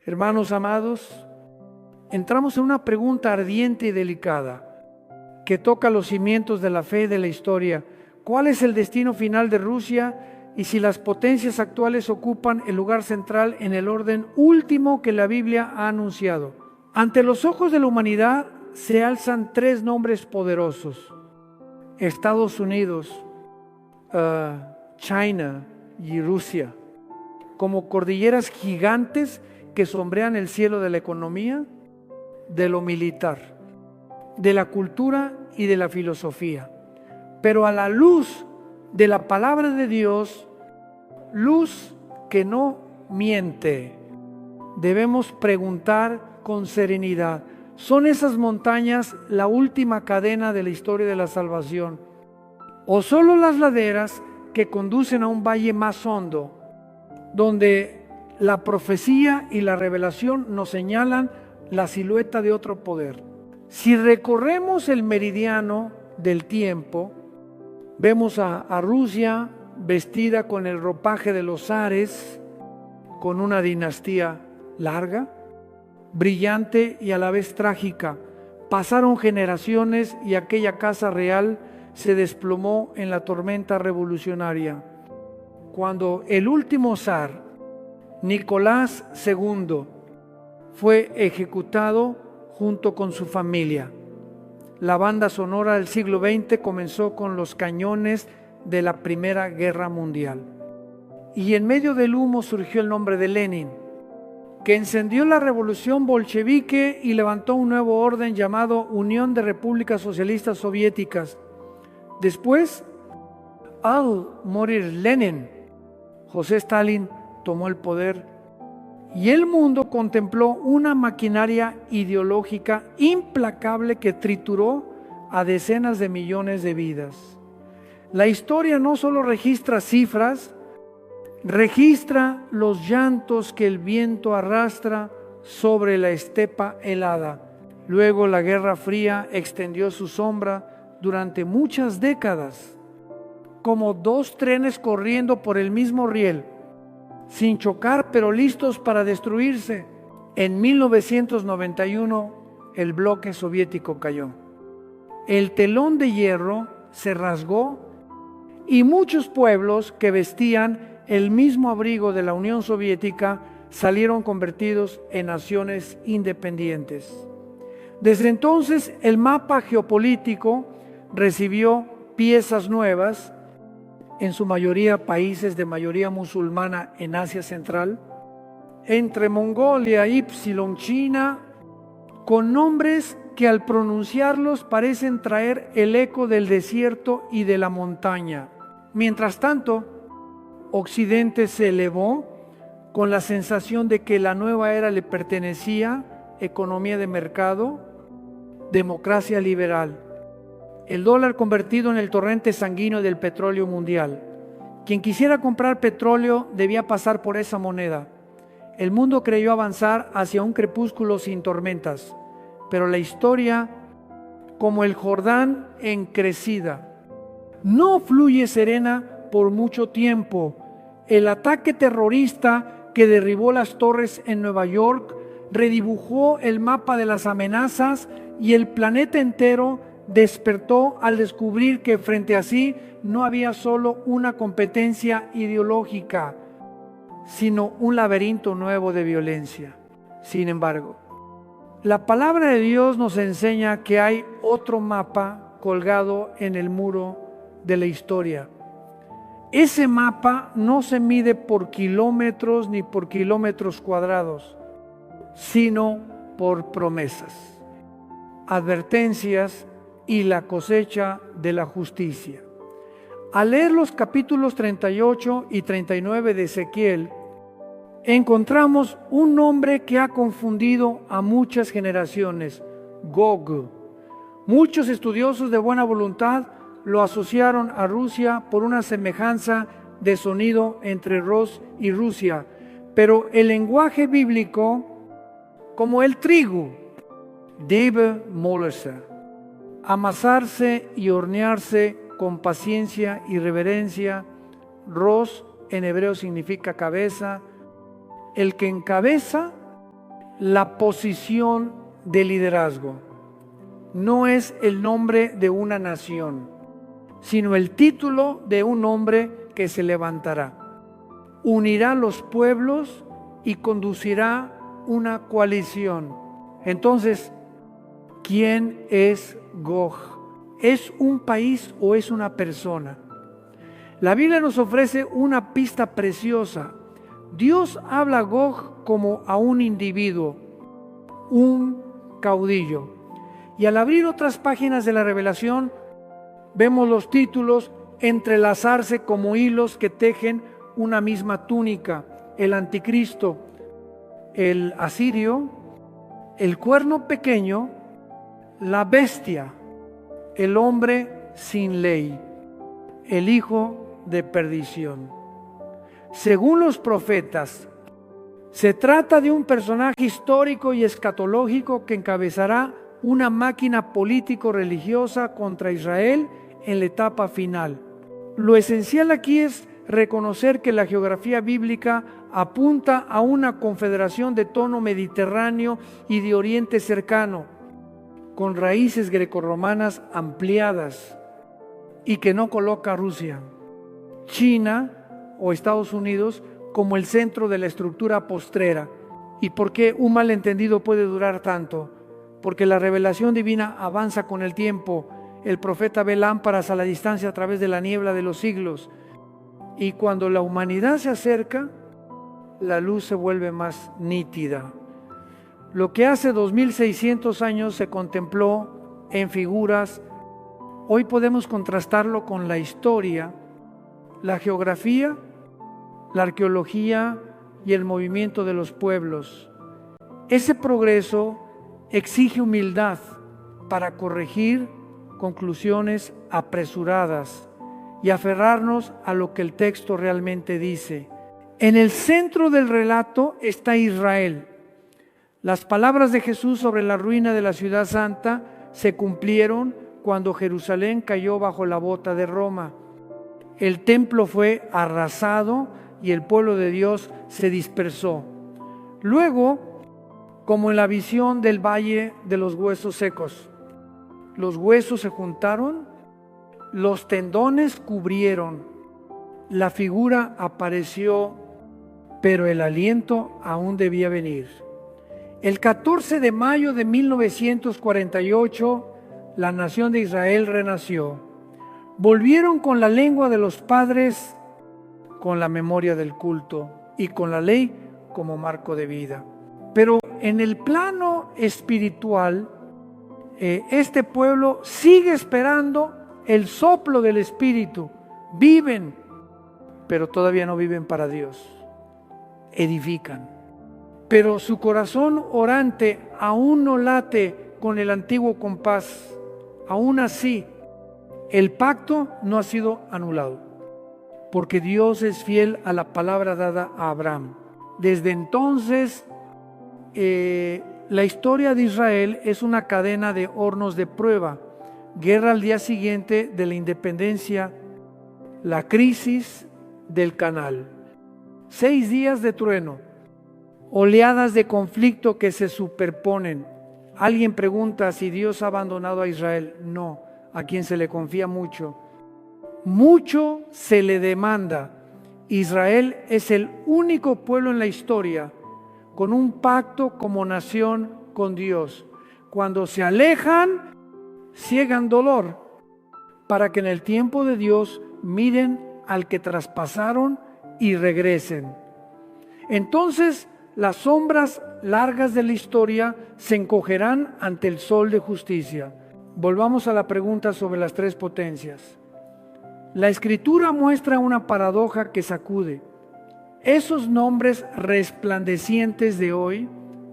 Hermanos amados, entramos en una pregunta ardiente y delicada que toca los cimientos de la fe y de la historia. ¿Cuál es el destino final de Rusia y si las potencias actuales ocupan el lugar central en el orden último que la Biblia ha anunciado? Ante los ojos de la humanidad se alzan tres nombres poderosos: Estados Unidos, China y Rusia, como cordilleras gigantes que sombrean el cielo de la economía, de lo militar, de la cultura y de la filosofía. Pero a la luz de la palabra de Dios, luz que no miente, debemos preguntar con serenidad: ¿son esas montañas la última cadena de la historia de la salvación? ¿O solo las laderas que conducen a un valle más hondo, donde la profecía y la revelación nos señalan la silueta de otro poder? Si recorremos el meridiano del tiempo, vemos a Rusia vestida con el ropaje de los zares, con una dinastía larga, brillante y a la vez trágica. Pasaron generaciones y aquella casa real se desplomó en la tormenta revolucionaria. Cuando el último zar, Nicolás II, fue ejecutado junto con su familia. La banda sonora del siglo XX comenzó con los cañones de la Primera Guerra Mundial. Y en medio del humo surgió el nombre de Lenin, que encendió la revolución bolchevique y levantó un nuevo orden llamado Unión de Repúblicas Socialistas Soviéticas. Después, al morir Lenin, José Stalin tomó el poder y el mundo contempló una maquinaria ideológica implacable que trituró a decenas de millones de vidas. La historia no solo registra cifras, registra los llantos que el viento arrastra sobre la estepa helada. Luego la Guerra Fría extendió su sombra durante muchas décadas, como dos trenes corriendo por el mismo riel, sin chocar pero listos para destruirse. En 1991 el bloque soviético cayó. El telón de hierro se rasgó y muchos pueblos que vestían el mismo abrigo de la Unión Soviética salieron convertidos en naciones independientes. Desde entonces el mapa geopolítico recibió piezas nuevas, en su mayoría países de mayoría musulmana en Asia Central, entre Mongolia, Ypsilon, China, con nombres que al pronunciarlos parecen traer el eco del desierto y de la montaña. Mientras tanto, Occidente se elevó con la sensación de que la nueva era le pertenecía: economía de mercado, democracia liberal. El dólar convertido en el torrente sanguíneo del petróleo mundial. Quien quisiera comprar petróleo debía pasar por esa moneda. El mundo creyó avanzar hacia un crepúsculo sin tormentas, pero la historia, como el Jordán en crecida, no fluye serena por mucho tiempo. El ataque terrorista que derribó las torres en Nueva York redibujó el mapa de las amenazas y el planeta entero despertó al descubrir que frente a sí no había solo una competencia ideológica, sino un laberinto nuevo de violencia. Sin embargo, la palabra de Dios nos enseña que hay otro mapa colgado en el muro de la historia. Ese mapa no se mide por kilómetros ni por kilómetros cuadrados, sino por promesas, advertencias y la cosecha de la justicia. Al leer los capítulos 38 y 39 de Ezequiel, encontramos un nombre que ha confundido a muchas generaciones: Gog. Muchos estudiosos de buena voluntad lo asociaron a Rusia por una semejanza de sonido entre Ros y Rusia, pero el lenguaje bíblico, como el trigo, debe molerse, amasarse y hornearse con paciencia y reverencia. Ros en hebreo significa cabeza. El que encabeza la posición de liderazgo. No es el nombre de una nación, sino el título de un hombre que se levantará. Unirá los pueblos y conducirá una coalición. Entonces, ¿quién es Gog? ¿Es un país o es una persona? La Biblia nos ofrece una pista preciosa. Dios habla a Gog como a un individuo, un caudillo. Y al abrir otras páginas de la Revelación, vemos los títulos entrelazarse como hilos que tejen una misma túnica: el anticristo, el asirio, el cuerno pequeño, la bestia, el hombre sin ley, el hijo de perdición. Según los profetas, se trata de un personaje histórico y escatológico que encabezará una máquina político-religiosa contra Israel en la etapa final. Lo esencial aquí es reconocer que la geografía bíblica apunta a una confederación de tono mediterráneo y de Oriente cercano, con raíces grecorromanas ampliadas, y que no coloca a Rusia, China o Estados Unidos como el centro de la estructura postrera. ¿Y por qué un malentendido puede durar tanto? Porque la revelación divina avanza con el tiempo. El profeta ve lámparas a la distancia a través de la niebla de los siglos. Y cuando la humanidad se acerca, la luz se vuelve más nítida. Lo que hace 2600 años se contempló en figuras, hoy podemos contrastarlo con la historia, la geografía, la arqueología y el movimiento de los pueblos. Ese progreso exige humildad para corregir conclusiones apresuradas y aferrarnos a lo que el texto realmente dice. En el centro del relato está Israel. Las palabras de Jesús sobre la ruina de la ciudad santa se cumplieron cuando Jerusalén cayó bajo la bota de Roma. El templo fue arrasado y el pueblo de Dios se dispersó. Luego, como en la visión del valle de los huesos secos, los huesos se juntaron, los tendones cubrieron, la figura apareció, pero el aliento aún debía venir. El 14 de mayo de 1948, la nación de Israel renació. Volvieron con la lengua de los padres, con la memoria del culto y con la ley como marco de vida. Pero en el plano espiritual, este pueblo sigue esperando el soplo del Espíritu. Viven, pero todavía no viven para Dios. Edifican. Pero su corazón orante aún no late con el antiguo compás. Aún así, el pacto no ha sido anulado, porque Dios es fiel a la palabra dada a Abraham. Desde entonces, la historia de Israel es una cadena de hornos de prueba. Guerra al día siguiente de la independencia, la crisis del canal, 6 días de trueno, oleadas de conflicto que se superponen. Alguien pregunta si Dios ha abandonado a Israel. No, a quien se le confía mucho. Mucho se le demanda. Israel es el único pueblo en la historia con un pacto como nación con Dios. Cuando se alejan, ciegan dolor, para que en el tiempo de Dios miren al que traspasaron y regresen. Entonces, las sombras largas de la historia se encogerán ante el sol de justicia. Volvamos a la pregunta sobre las 3 potencias. La Escritura muestra una paradoja que sacude. Esos nombres resplandecientes de hoy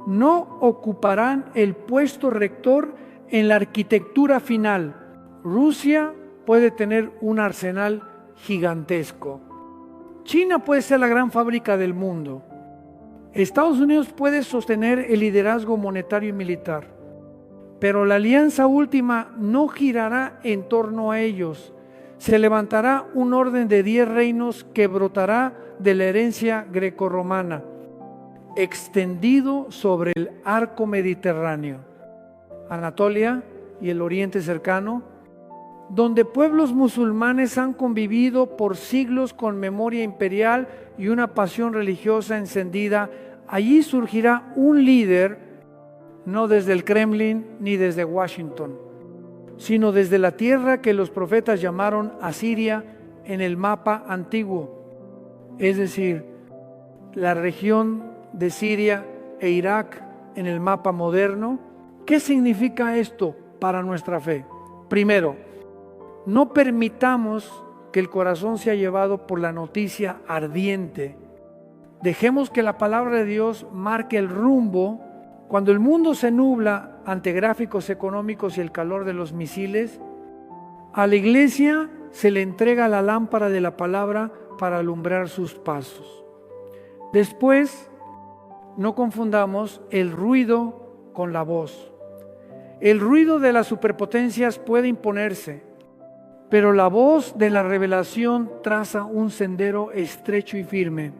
no ocuparán el puesto rector en la arquitectura final. Rusia puede tener un arsenal gigantesco. China puede ser la gran fábrica del mundo. Estados Unidos puede sostener el liderazgo monetario y militar, pero la alianza última no girará en torno a ellos. Se levantará un orden de 10 reinos que brotará de la herencia grecorromana. extendido sobre el arco mediterráneo, Anatolia y el Oriente cercano, donde pueblos musulmanes han convivido por siglos con memoria imperial y una pasión religiosa encendida. Allí surgirá un líder, no desde el Kremlin ni desde Washington, sino desde la tierra que los profetas llamaron Asiria en el mapa antiguo, es decir, la región de Siria e Irak en el mapa moderno. ¿Qué significa esto para nuestra fe? Primero, no permitamos que el corazón sea llevado por la noticia ardiente. Dejemos que la palabra de Dios marque el rumbo. Cuando el mundo se nubla ante gráficos económicos y el calor de los misiles, a la iglesia se le entrega la lámpara de la palabra para alumbrar sus pasos. Después, no confundamos el ruido con la voz. El ruido de las superpotencias puede imponerse, pero la voz de la revelación traza un sendero estrecho y firme.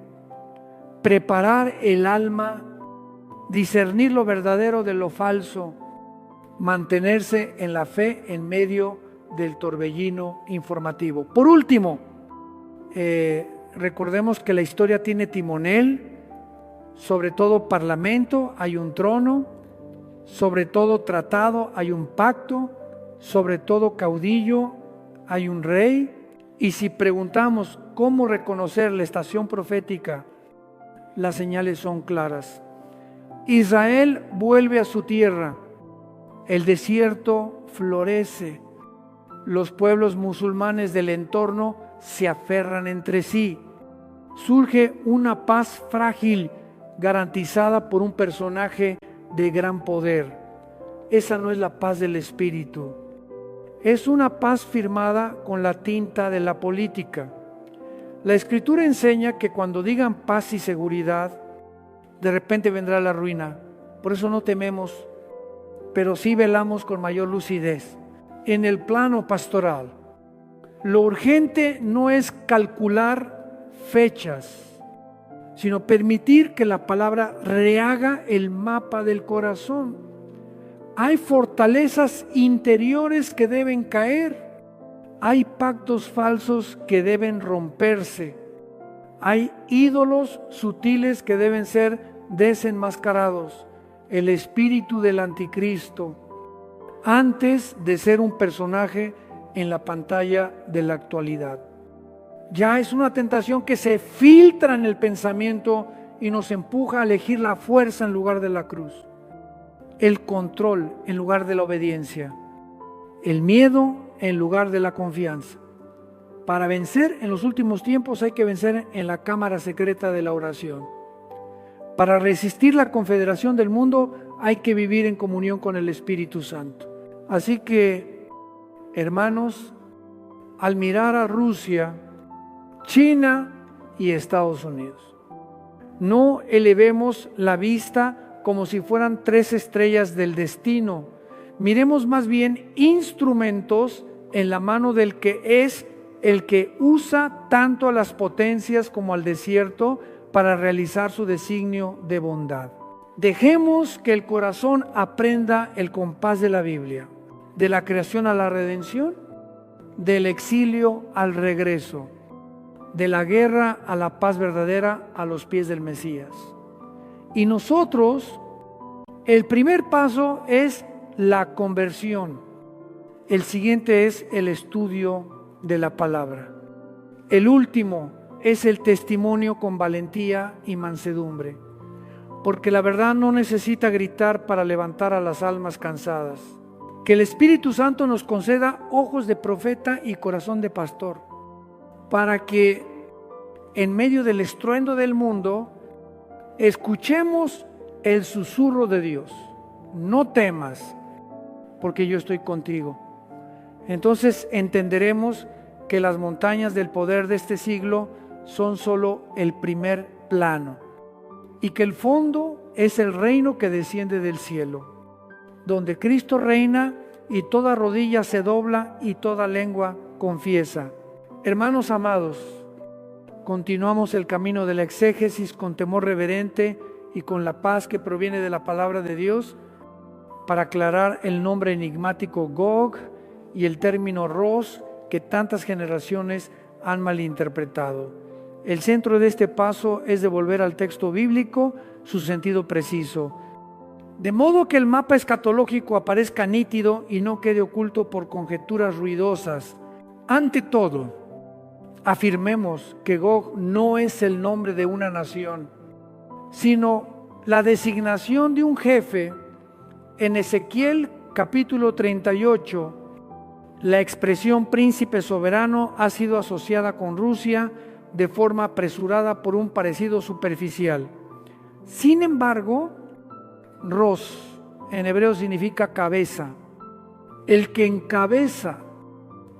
Preparar el alma, discernir lo verdadero de lo falso, mantenerse en la fe en medio del torbellino informativo. Por último, recordemos que la historia tiene timonel, sobre todo parlamento hay un trono, sobre todo tratado hay un pacto, sobre todo caudillo hay un rey. Y si preguntamos cómo reconocer la estación profética, las señales son claras. Israel vuelve a su tierra, el desierto florece, los pueblos musulmanes del entorno se aferran entre sí, surge una paz frágil garantizada por un personaje de gran poder. Esa no es la paz del espíritu, es una paz firmada con la tinta de la política. La Escritura enseña que cuando digan paz y seguridad, de repente vendrá la ruina. Por eso no tememos, pero sí velamos con mayor lucidez. En el plano pastoral, lo urgente no es calcular fechas, sino permitir que la palabra rehaga el mapa del corazón. Hay fortalezas interiores que deben caer, hay pactos falsos que deben romperse, hay ídolos sutiles que deben ser desenmascarados, el espíritu del anticristo, antes de ser un personaje en la pantalla de la actualidad. Ya es una tentación que se filtra en el pensamiento y nos empuja a elegir la fuerza en lugar de la cruz, el control en lugar de la obediencia, el miedo en lugar de la confianza. Para vencer en los últimos tiempos hay que vencer en la cámara secreta de la oración. Para resistir la confederación del mundo hay que vivir en comunión con el Espíritu Santo. Así que, hermanos, al mirar a Rusia, China y Estados Unidos, no elevemos la vista como si fueran tres estrellas del destino. Miremos más bien instrumentos en la mano del que es el que usa tanto a las potencias como al desierto para realizar su designio de bondad. Dejemos que el corazón aprenda el compás de la Biblia, de la creación a la redención, del exilio al regreso, de la guerra a la paz verdadera a los pies del Mesías. Y nosotros, el primer paso es la conversión. El siguiente es el estudio de la palabra. El último es el testimonio con valentía y mansedumbre, porque la verdad no necesita gritar para levantar a las almas cansadas. Que el Espíritu Santo nos conceda ojos de profeta y corazón de pastor, para que en medio del estruendo del mundo escuchemos el susurro de Dios. No temas, porque yo estoy contigo. Entonces entenderemos que las montañas del poder de este siglo son solo el primer plano y que el fondo es el reino que desciende del cielo, donde Cristo reina y toda rodilla se dobla y toda lengua confiesa. Hermanos amados, continuamos el camino de la exégesis con temor reverente y con la paz que proviene de la palabra de Dios para aclarar el nombre enigmático Gog y el término Ros que tantas generaciones han malinterpretado. El centro de este paso es devolver al texto bíblico su sentido preciso, de modo que el mapa escatológico aparezca nítido y no quede oculto por conjeturas ruidosas. Ante todo, afirmemos que Gog no es el nombre de una nación, sino la designación de un jefe. En Ezequiel capítulo 38, la expresión príncipe soberano ha sido asociada con Rusia de forma apresurada por un parecido superficial. Sin embargo, Ros en hebreo significa cabeza, el que encabeza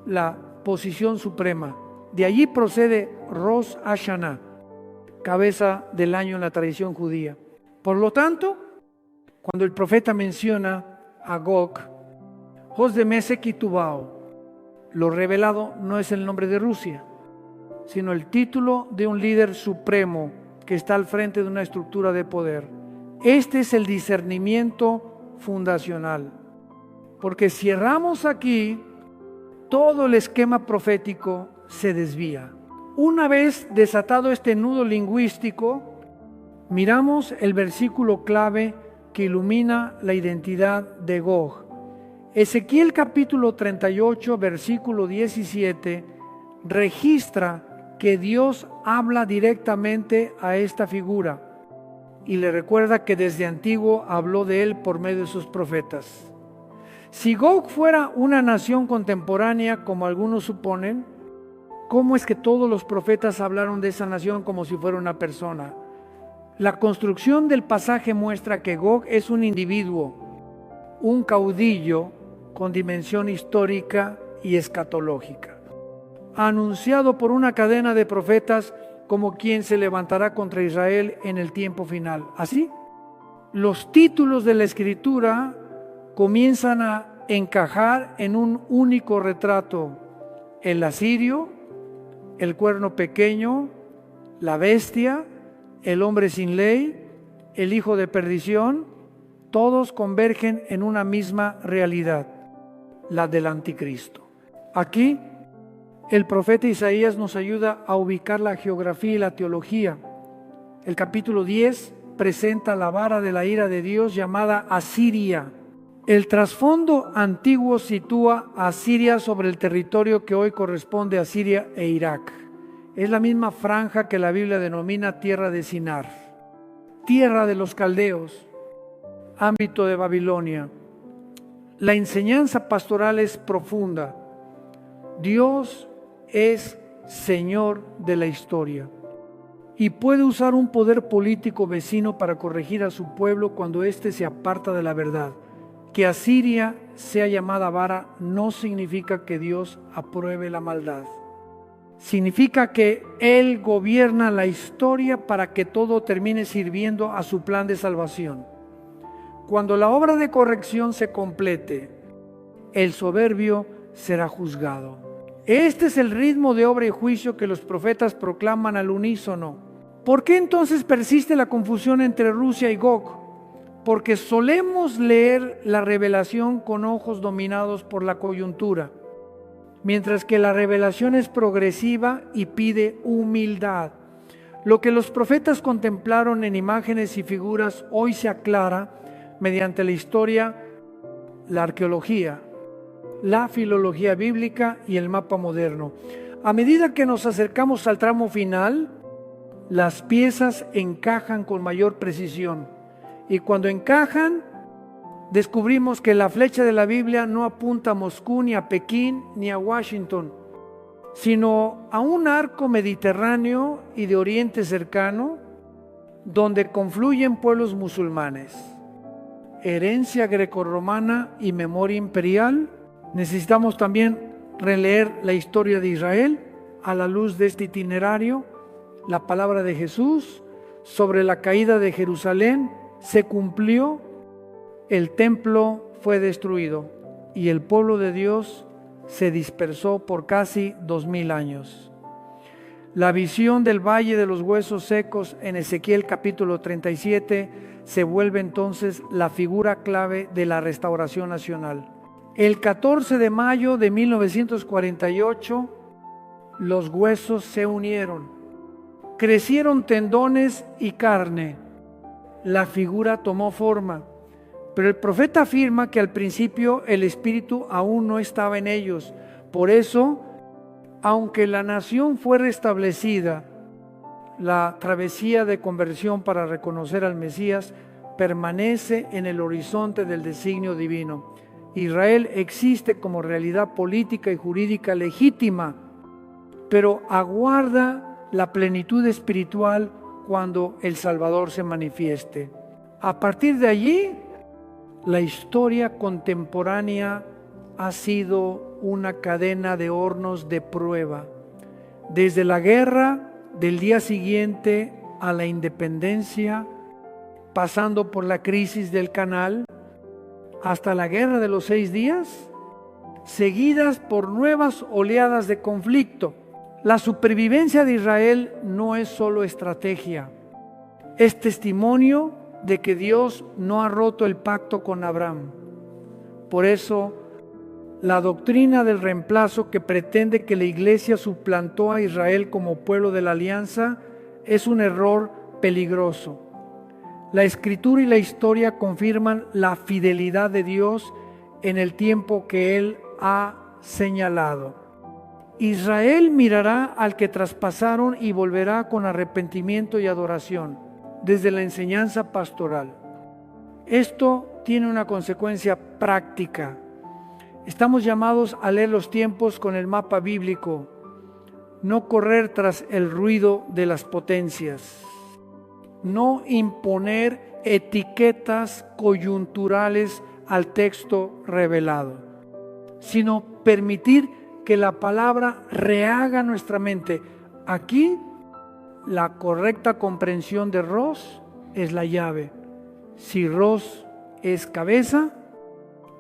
la posición suprema. De allí procede Rosh Hashanah, cabeza del año en la tradición judía. Por lo tanto, cuando el profeta menciona a Gog, Jos de Mesec y Tubal, lo revelado no es el nombre de Rusia, sino el título de un líder supremo que está al frente de una estructura de poder. Este es el discernimiento fundacional, porque si erramos aquí, todo el esquema profético se desvía. Una vez desatado este nudo lingüístico, miramos el versículo clave que ilumina la identidad de Gog. Ezequiel capítulo 38, versículo 17, registra que Dios habla directamente a esta figura y le recuerda que desde antiguo habló de él por medio de sus profetas. Si Gog fuera una nación contemporánea, como algunos suponen, ¿cómo es que todos los profetas hablaron de esa nación como si fuera una persona? La construcción del pasaje muestra que Gog es un individuo, un caudillo con dimensión histórica y escatológica, anunciado por una cadena de profetas como quien se levantará contra Israel en el tiempo final. Así, los títulos de la Escritura comienzan a encajar en un único retrato: el asirio, el cuerno pequeño, la bestia, el hombre sin ley, el hijo de perdición. Todos convergen en una misma realidad, la del anticristo. Aquí el profeta Isaías nos ayuda a ubicar la geografía y la teología. El capítulo 10 presenta la vara de la ira de Dios llamada Asiria. El trasfondo antiguo sitúa a Asiria sobre el territorio que hoy corresponde a Siria e Irak. Es la misma franja que la Biblia denomina tierra de Sinar, tierra de los caldeos, ámbito de Babilonia. La enseñanza pastoral es profunda. Dios es Señor de la historia y puede usar un poder político vecino para corregir a su pueblo cuando éste se aparta de la verdad. Que Asiria sea llamada vara no significa que Dios apruebe la maldad. Significa que Él gobierna la historia para que todo termine sirviendo a su plan de salvación. Cuando la obra de corrección se complete, el soberbio será juzgado. Este es el ritmo de obra y juicio que los profetas proclaman al unísono. ¿Por qué entonces persiste la confusión entre Rusia y Gog? Porque solemos leer la revelación con ojos dominados por la coyuntura, mientras que la revelación es progresiva y pide humildad. Lo que los profetas contemplaron en imágenes y figuras hoy se aclara mediante la historia, la arqueología, la filología bíblica y el mapa moderno. A medida que nos acercamos al tramo final, las piezas encajan con mayor precisión. Y cuando encajan, descubrimos que la flecha de la Biblia no apunta a Moscú, ni a Pekín, ni a Washington, sino a un arco mediterráneo y de Oriente cercano, donde confluyen pueblos musulmanes, herencia grecorromana y memoria imperial. Necesitamos también releer la historia de Israel a la luz de este itinerario. La palabra de Jesús sobre la caída de Jerusalén se cumplió, el templo fue destruido y el pueblo de Dios se dispersó por casi 2000 años. La visión del valle de los huesos secos en Ezequiel capítulo 37 se vuelve entonces la figura clave de la restauración nacional. El 14 de mayo de 1948, los huesos se unieron, crecieron tendones y carne, la figura tomó forma, pero el profeta afirma que al principio el espíritu aún no estaba en ellos. Por eso, aunque la nación fue restablecida, la travesía de conversión para reconocer al Mesías permanece en el horizonte del designio divino. Israel existe como realidad política y jurídica legítima, pero aguarda la plenitud espiritual cuando el Salvador se manifieste. A partir de allí, la historia contemporánea ha sido una cadena de hornos de prueba. Desde la guerra del día siguiente a la independencia, pasando por la crisis del Canal, hasta la guerra de los 6 días, seguidas por nuevas oleadas de conflicto. La supervivencia de Israel no es solo estrategia, es testimonio de que Dios no ha roto el pacto con Abraham. Por eso, la doctrina del reemplazo que pretende que la Iglesia suplantó a Israel como pueblo de la alianza es un error peligroso. La Escritura y la historia confirman la fidelidad de Dios en el tiempo que Él ha señalado. Israel mirará al que traspasaron y volverá con arrepentimiento y adoración, desde la enseñanza pastoral. Esto tiene una consecuencia práctica. Estamos llamados a leer los tiempos con el mapa bíblico, no correr tras el ruido de las potencias, no imponer etiquetas coyunturales al texto revelado, sino permitir que la palabra rehaga nuestra mente. Aquí, la correcta comprensión de Ros es la llave. Si Ros es cabeza,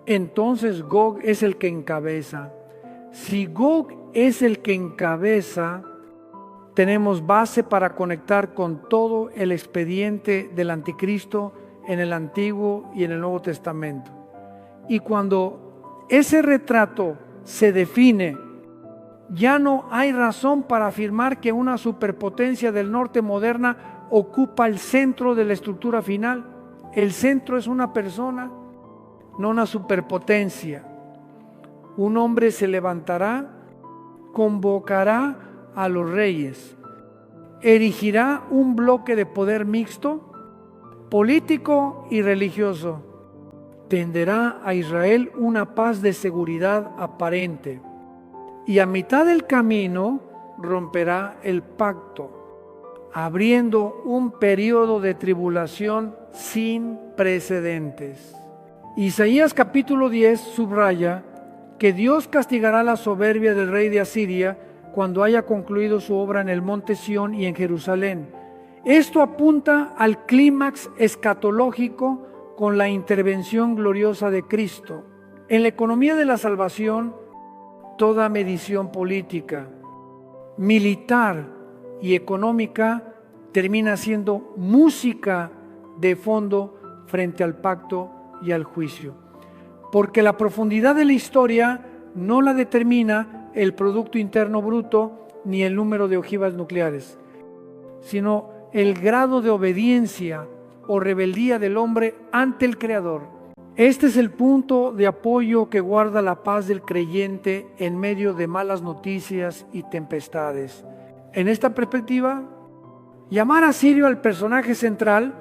entonces Gog es el que encabeza. Si Gog es el que encabeza, tenemos base para conectar con todo el expediente del anticristo en el Antiguo y en el Nuevo Testamento. Y cuando ese retrato se define, ya no hay razón para afirmar que una superpotencia del norte moderna ocupa el centro de la estructura final. El centro es una persona, no una superpotencia. Un hombre se levantará, convocará a los reyes, erigirá un bloque de poder mixto, político y religioso. Tenderá a Israel una paz de seguridad aparente y a mitad del camino romperá el pacto, abriendo un periodo de tribulación sin precedentes. Isaías capítulo 10 subraya que Dios castigará la soberbia del rey de Asiria cuando haya concluido su obra en el monte Sión y en Jerusalén. Esto apunta al clímax escatológico con la intervención gloriosa de Cristo. En la economía de la salvación, toda medición política, militar y económica termina siendo música de fondo frente al pacto y al juicio. Porque la profundidad de la historia no la determina el Producto Interno Bruto ni el número de ojivas nucleares, sino el grado de obediencia o rebeldía del hombre ante el Creador. Este es el punto de apoyo que guarda la paz del creyente en medio de malas noticias y tempestades. En esta perspectiva, llamar a Sirio al personaje central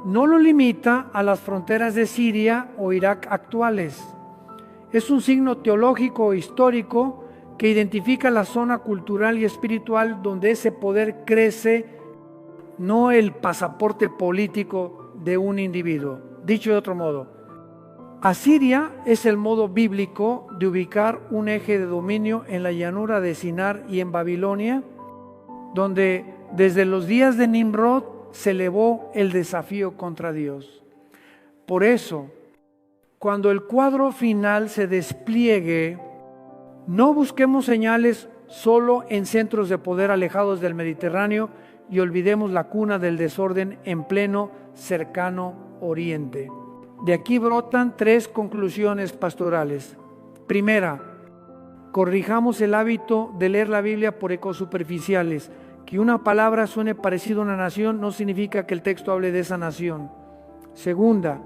no lo limita a las fronteras de Siria o Irak actuales. Es un signo teológico e histórico que identifica la zona cultural y espiritual donde ese poder crece, no el pasaporte político de un individuo. Dicho de otro modo, Asiria es el modo bíblico de ubicar un eje de dominio en la llanura de Sinar y en Babilonia, donde desde los días de Nimrod se elevó el desafío contra Dios. Por eso, cuando el cuadro final se despliegue, no busquemos señales solo en centros de poder alejados del Mediterráneo y olvidemos la cuna del desorden en pleno cercano Oriente. De aquí brotan 3 conclusiones pastorales. Primera, corrijamos el hábito de leer la Biblia por ecos superficiales. Que una palabra suene parecido a una nación no significa que el texto hable de esa nación. Segunda,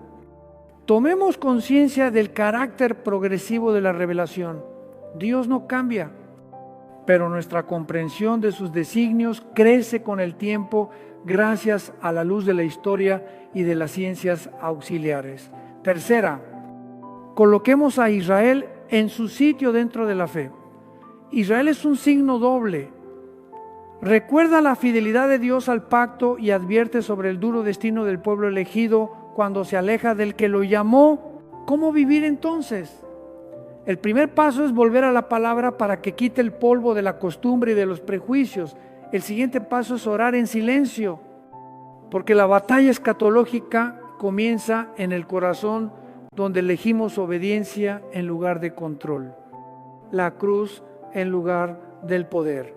tomemos conciencia del carácter progresivo de la revelación. Dios no cambia, pero nuestra comprensión de sus designios crece con el tiempo gracias a la luz de la historia y de las ciencias auxiliares. Tercera, coloquemos a Israel en su sitio dentro de la fe. Israel es un signo doble. Recuerda la fidelidad de Dios al pacto y advierte sobre el duro destino del pueblo elegido cuando se aleja del que lo llamó. ¿Cómo vivir entonces? El primer paso es volver a la palabra para que quite el polvo de la costumbre y de los prejuicios. El siguiente paso es orar en silencio, porque la batalla escatológica comienza en el corazón, donde elegimos obediencia en lugar de control, la cruz en lugar del poder.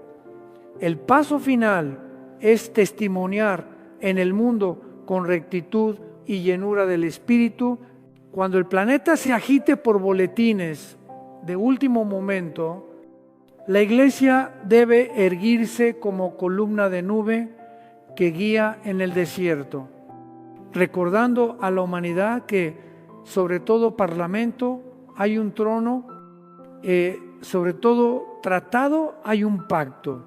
El paso final es testimoniar en el mundo con rectitud y llenura del Espíritu. Cuando el planeta se agite por boletines de último momento, la iglesia debe erguirse como columna de nube que guía en el desierto, recordando a la humanidad que sobre todo parlamento hay un trono, sobre todo tratado hay un pacto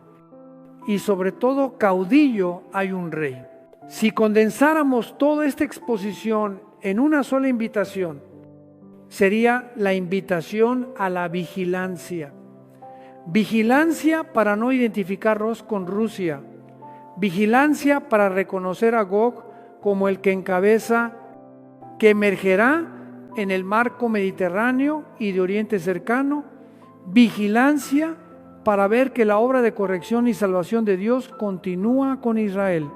y sobre todo caudillo hay un rey. Si condensáramos toda esta exposición en una sola invitación, sería la invitación a la vigilancia. Vigilancia para no identificarnos con Rusia. Vigilancia para reconocer a Gog como el que encabeza, que emergerá en el marco mediterráneo y de Oriente cercano. Vigilancia para ver que la obra de corrección y salvación de Dios continúa con Israel,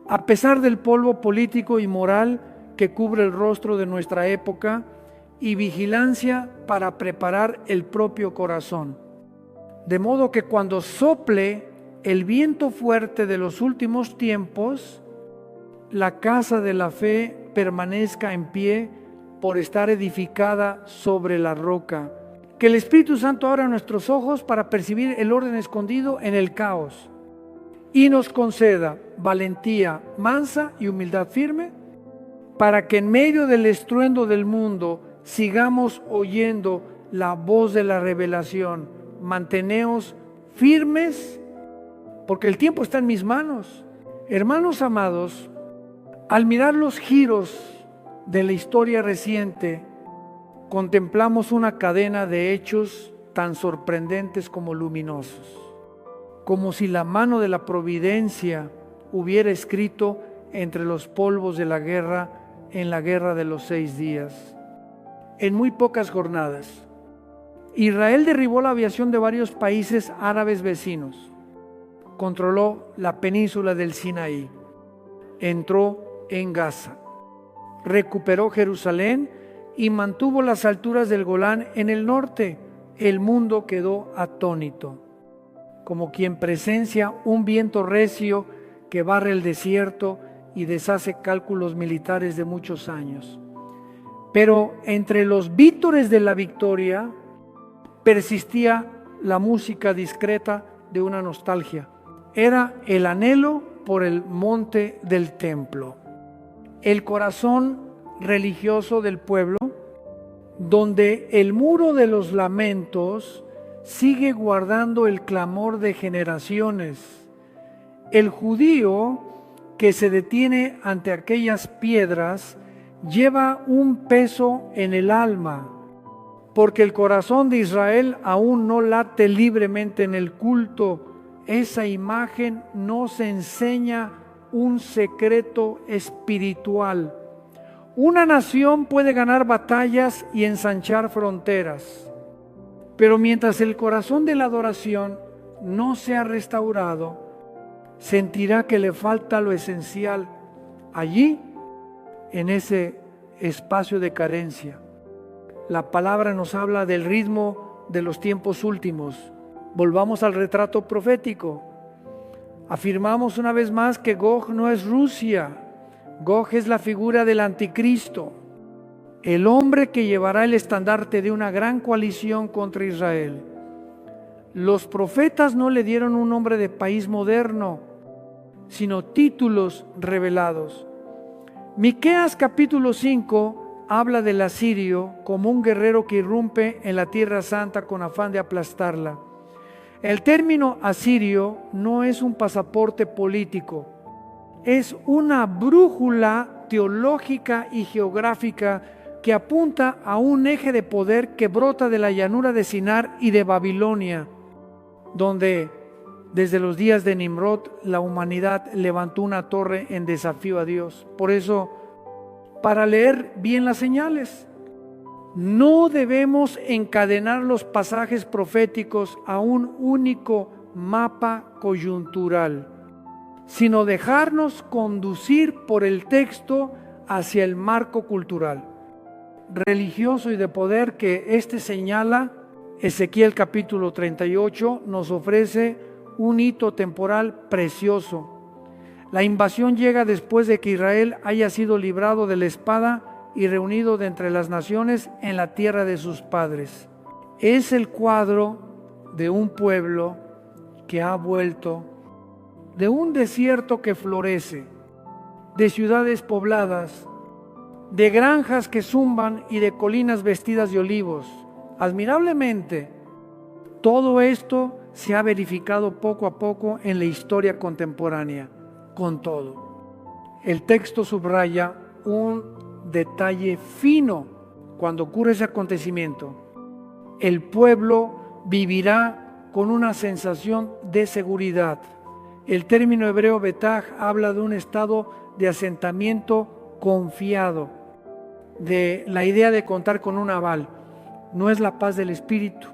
a pesar del polvo político y moral que cubre el rostro de nuestra época, y vigilancia para preparar el propio corazón, de modo que cuando sople el viento fuerte de los últimos tiempos, la casa de la fe permanezca en pie por estar edificada sobre la roca. Que el Espíritu Santo abra nuestros ojos para percibir el orden escondido en el caos y nos conceda valentía mansa y humildad firme para que en medio del estruendo del mundo sigamos oyendo la voz de la revelación. Manteneos firmes porque el tiempo está en mis manos. Hermanos amados, al mirar los giros de la historia reciente, contemplamos una cadena de hechos tan sorprendentes como luminosos, como si la mano de la providencia hubiera escrito entre los polvos de la guerra en la guerra de los 6 días. En muy pocas jornadas, Israel derribó la aviación de varios países árabes vecinos, controló la península del Sinaí, entró en Gaza, recuperó Jerusalén y mantuvo las alturas del Golán en el norte. El mundo quedó atónito, como quien presencia un viento recio que barre el desierto y deshace cálculos militares de muchos años. Pero entre los vítores de la victoria persistía la música discreta de una nostalgia. Era el anhelo por el monte del templo, el corazón religioso del pueblo, donde el muro de los lamentos sigue guardando el clamor de generaciones. El judío que se detiene ante aquellas piedras lleva un peso en el alma, porque el corazón de Israel aún no late libremente en el culto. Esa imagen nos enseña un secreto espiritual. Una nación puede ganar batallas y ensanchar fronteras, pero mientras el corazón de la adoración no sea restaurado, sentirá que le falta lo esencial allí, en ese espacio de carencia. La palabra nos habla del ritmo de los tiempos últimos, Volvamos al retrato profético. Afirmamos una vez más que Gog no es Rusia. Gog es la figura del anticristo, el hombre que llevará el estandarte de una gran coalición contra Israel. Los profetas no le dieron un nombre de país moderno, sino títulos revelados. Miqueas capítulo 5 habla del asirio como un guerrero que irrumpe en la tierra santa con afán de aplastarla. El término asirio no es un pasaporte político, es una brújula teológica y geográfica que apunta a un eje de poder que brota de la llanura de Sinar y de Babilonia, donde desde los días de Nimrod la humanidad levantó una torre en desafío a Dios. Por eso, para leer bien las señales, no debemos encadenar los pasajes proféticos a un único mapa coyuntural, sino dejarnos conducir por el texto hacia el marco cultural, religioso y de poder que señala. Ezequiel capítulo 38 nos ofrece un hito temporal precioso. La invasión llega después de que Israel haya sido librado de la espada y reunido de entre las naciones en la tierra de sus padres. Es el cuadro de un pueblo que ha vuelto de un desierto que florece, de ciudades pobladas, de granjas que zumban y de colinas vestidas de olivos. Admirablemente, todo esto se ha verificado poco a poco en la historia contemporánea. Con todo, el texto subraya un detalle fino cuando ocurre ese acontecimiento. El pueblo vivirá con una sensación de seguridad. El término hebreo betaj habla de un estado de asentamiento confiado, de la idea de contar con un aval. No es la paz del espíritu.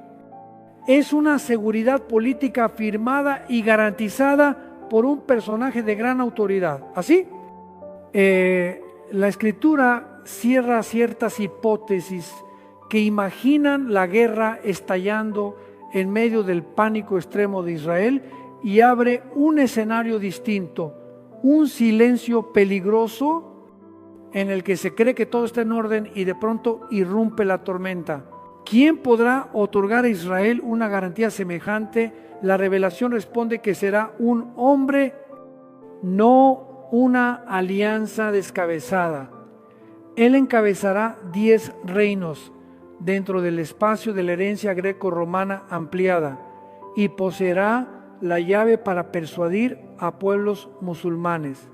Es una seguridad política afirmada y garantizada por un personaje de gran autoridad. ¿Así? La escritura cierra ciertas hipótesis que imaginan la guerra estallando en medio del pánico extremo de Israel y abre un escenario distinto, un silencio peligroso en el que se cree que todo está en orden y de pronto irrumpe la tormenta. ¿Quién podrá otorgar a Israel una garantía semejante? La revelación responde que será un hombre, no una alianza descabezada. Él encabezará 10 reinos dentro del espacio de la herencia greco-romana ampliada y poseerá la llave para persuadir a pueblos musulmanes.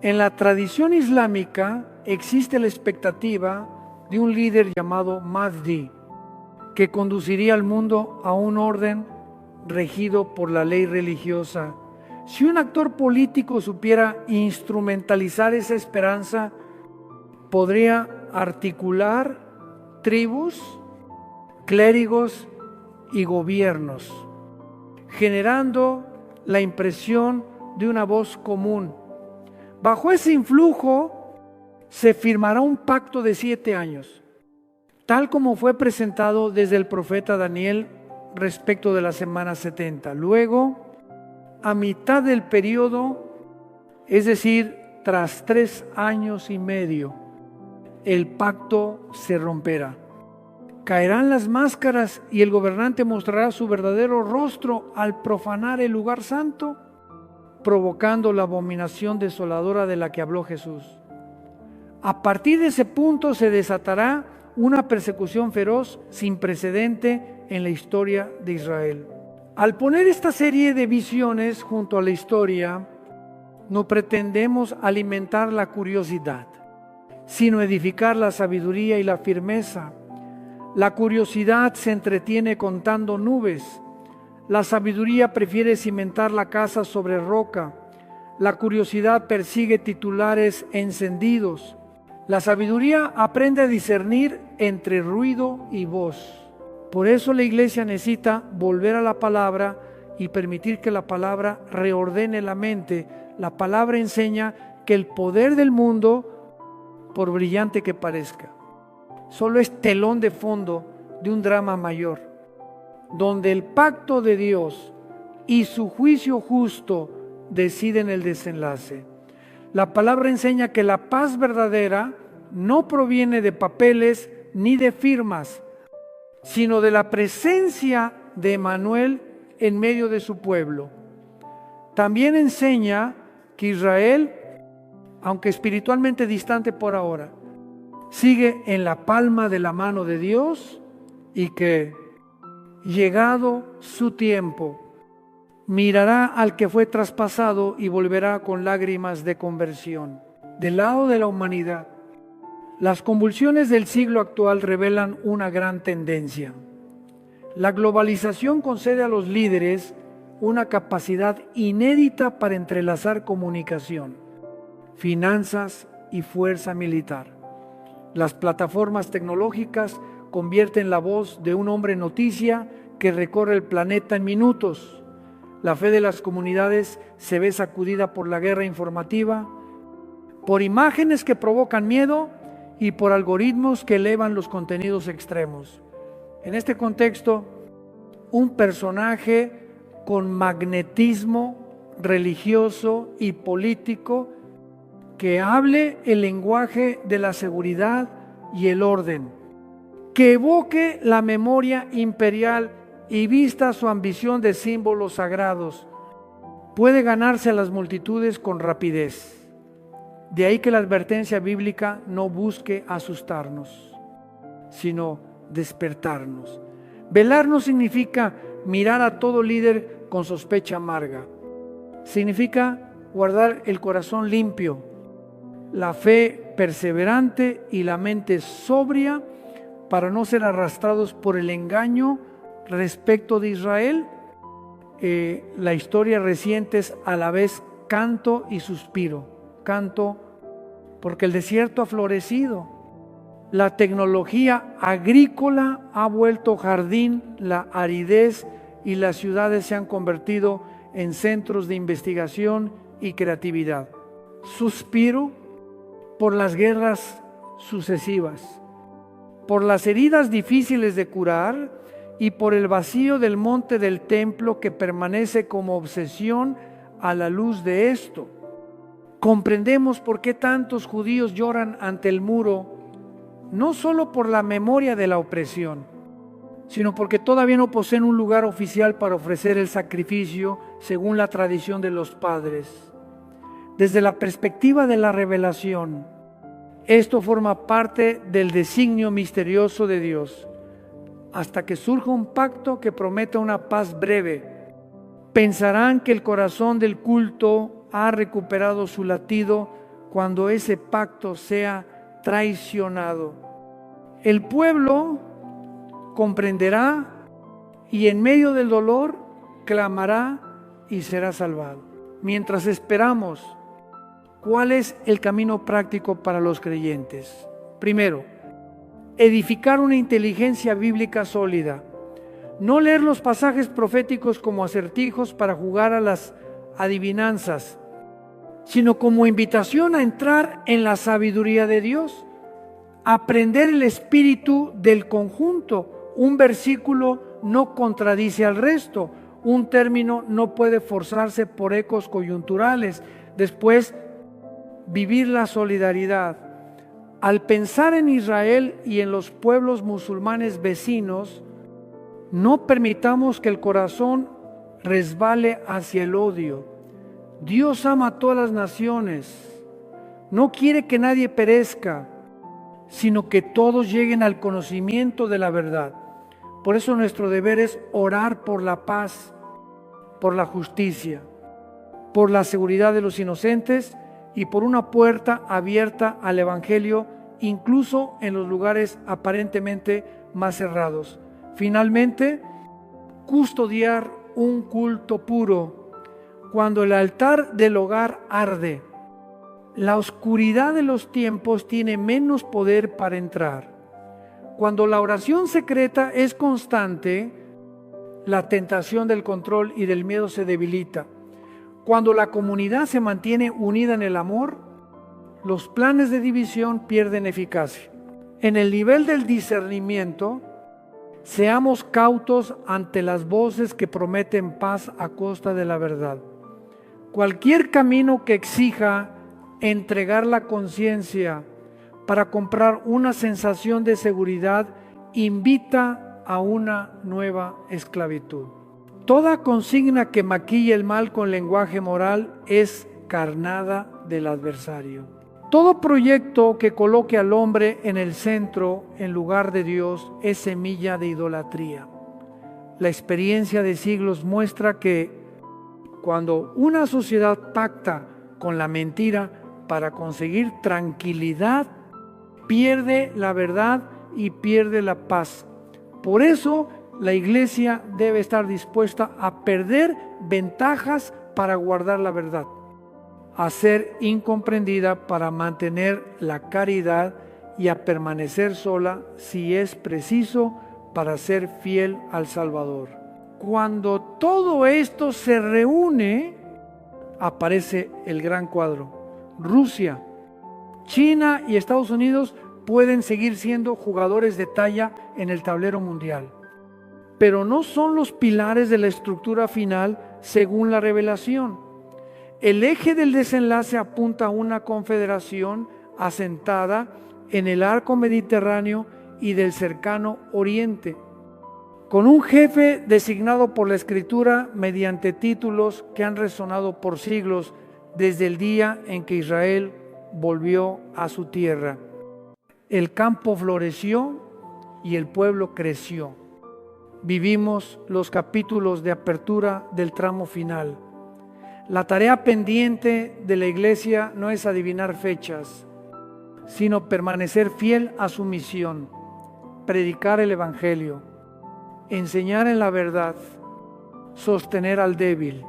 En la tradición islámica existe la expectativa de un líder llamado Mahdi, que conduciría al mundo a un orden regido por la ley religiosa. Si un actor político supiera instrumentalizar esa esperanza, podría articular tribus, clérigos y gobiernos, generando la impresión de una voz común. Bajo ese influjo se firmará un pacto de 7 años, tal como fue presentado desde el profeta Daniel respecto de la semana 70. Luego, a mitad del periodo, es decir, tras 3 años y medio, el pacto se romperá. Caerán las máscaras y el gobernante mostrará su verdadero rostro al profanar el lugar santo, provocando la abominación desoladora de la que habló Jesús. A partir de ese punto se desatará una persecución feroz sin precedente en la historia de Israel. Al poner esta serie de visiones junto a la historia, no pretendemos alimentar la curiosidad, sino edificar la sabiduría y la firmeza. La curiosidad se entretiene contando nubes. La sabiduría prefiere cimentar la casa sobre roca. La curiosidad persigue titulares encendidos. La sabiduría aprende a discernir entre ruido y voz. Por eso la iglesia necesita volver a la palabra y permitir que la palabra reordene la mente. La palabra enseña que el poder del mundo, por brillante que parezca, solo es telón de fondo de un drama mayor. donde el pacto de Dios y su juicio justo deciden el desenlace. La palabra enseña que la paz verdadera no proviene de papeles ni de firmas, sino de la presencia de Emmanuel en medio de su pueblo. También enseña que Israel, aunque espiritualmente distante por ahora, sigue en la palma de la mano de Dios y que, llegado su tiempo, mirará al que fue traspasado y volverá con lágrimas de conversión. Del lado de la humanidad, las convulsiones del siglo actual revelan una gran tendencia. La globalización concede a los líderes una capacidad inédita para entrelazar comunicación, finanzas y fuerza militar. Las plataformas tecnológicas convierten la voz de un hombre noticia que recorre el planeta en minutos. La fe de las comunidades se ve sacudida por la guerra informativa, por imágenes que provocan miedo y por algoritmos que elevan los contenidos extremos. En este contexto, un personaje con magnetismo religioso y político que hable el lenguaje de la seguridad y el orden, que evoque la memoria imperial y vista su ambición de símbolos sagrados, puede ganarse a las multitudes con rapidez. De ahí que la advertencia bíblica no busque asustarnos, sino despertarnos. Velar no significa mirar a todo líder con sospecha amarga. Significa guardar el corazón limpio, la fe perseverante y la mente sobria para no ser arrastrados por el engaño respecto de Israel. La historia reciente es a la vez canto y suspiro. Canto porque el desierto ha florecido. La tecnología agrícola ha vuelto jardín, la aridez y las ciudades se han convertido en centros de investigación y creatividad. Suspiro por las guerras sucesivas, por las heridas difíciles de curar y por el vacío del monte del templo que permanece como obsesión a la luz de esto. Comprendemos por qué tantos judíos lloran ante el muro, no solo por la memoria de la opresión, sino porque todavía no poseen un lugar oficial para ofrecer el sacrificio según la tradición de los padres. Desde la perspectiva de la revelación, esto forma parte del designio misterioso de Dios, hasta que surja un pacto que prometa una paz breve. Pensarán que el corazón del culto ha recuperado su latido cuando ese pacto sea traicionado. El pueblo comprenderá y en medio del dolor clamará y será salvado. Mientras esperamos, ¿cuál es el camino práctico para los creyentes? Primero, edificar una inteligencia bíblica sólida. No leer los pasajes proféticos como acertijos para jugar a las adivinanzas, sino como invitación a entrar en la sabiduría de Dios, aprender el espíritu del conjunto. Un versículo no contradice al resto, un término no puede forzarse por ecos coyunturales. Después, vivir la solidaridad. Al pensar en Israel y en los pueblos musulmanes vecinos, no permitamos que el corazón resbale hacia el odio. Dios ama a todas las naciones, no quiere que nadie perezca, sino que todos lleguen al conocimiento de la verdad. Por eso nuestro deber es orar por la paz, por la justicia, por la seguridad de los inocentes y por una puerta abierta al Evangelio, incluso en los lugares aparentemente más cerrados. Finalmente, custodiar un culto puro. Cuando el altar del hogar arde, la oscuridad de los tiempos tiene menos poder para entrar. Cuando la oración secreta es constante, la tentación del control y del miedo se debilita. Cuando la comunidad se mantiene unida en el amor, los planes de división pierden eficacia. En el nivel del discernimiento, Seamos cautos ante las voces que prometen paz a costa de la verdad. Cualquier camino que exija entregar la conciencia para comprar una sensación de seguridad invita a una nueva esclavitud. Toda consigna que maquille el mal con lenguaje moral es carnada del adversario. Todo proyecto que coloque al hombre en el centro en lugar de Dios es semilla de idolatría. La experiencia de siglos muestra que cuando una sociedad pacta con la mentira para conseguir tranquilidad, pierde la verdad y pierde la paz. Por eso la iglesia debe estar dispuesta a perder ventajas para guardar la verdad, a ser incomprendida para mantener la caridad y a permanecer sola si es preciso para ser fiel al Salvador. Cuando todo esto se reúne, aparece el gran cuadro. Rusia, China y Estados Unidos pueden seguir siendo jugadores de talla en el tablero mundial, pero no son los pilares de la estructura final según la revelación. El eje del desenlace apunta a una confederación asentada en el arco mediterráneo y del cercano oriente, con un jefe designado por la Escritura mediante títulos que han resonado por siglos desde el día en que Israel volvió a su tierra. El campo floreció y el pueblo creció. Vivimos los capítulos de apertura del tramo final. La tarea pendiente de la iglesia no es adivinar fechas, sino permanecer fiel a su misión, predicar el evangelio, enseñar en la verdad, sostener al débil,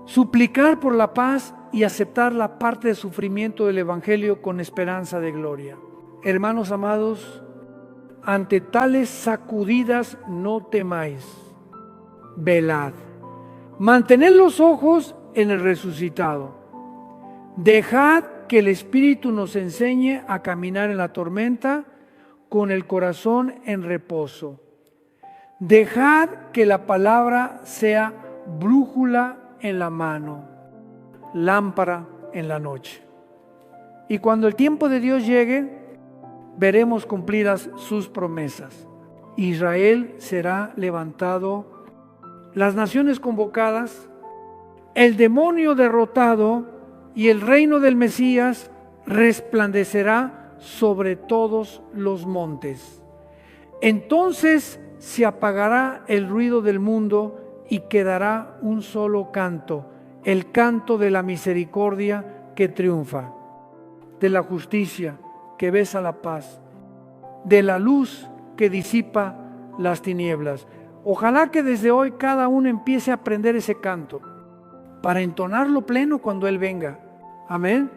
suplicar por la paz y aceptar la parte de sufrimiento del evangelio con esperanza de gloria. Hermanos amados, ante tales sacudidas no temáis, velad, mantened los ojos en el resucitado, dejad que el Espíritu nos enseñe a caminar en la tormenta con el corazón en reposo. Dejad que la palabra sea brújula en la mano, lámpara en la noche. Y cuando el tiempo de Dios llegue, veremos cumplidas sus promesas. Israel será levantado, las naciones convocadas, el demonio derrotado y el reino del Mesías resplandecerá sobre todos los montes. Entonces se apagará el ruido del mundo y quedará un solo canto, el canto de la misericordia que triunfa, de la justicia que besa la paz, de la luz que disipa las tinieblas. Ojalá que desde hoy cada uno empiece a aprender ese canto para entonarlo pleno cuando Él venga. Amén.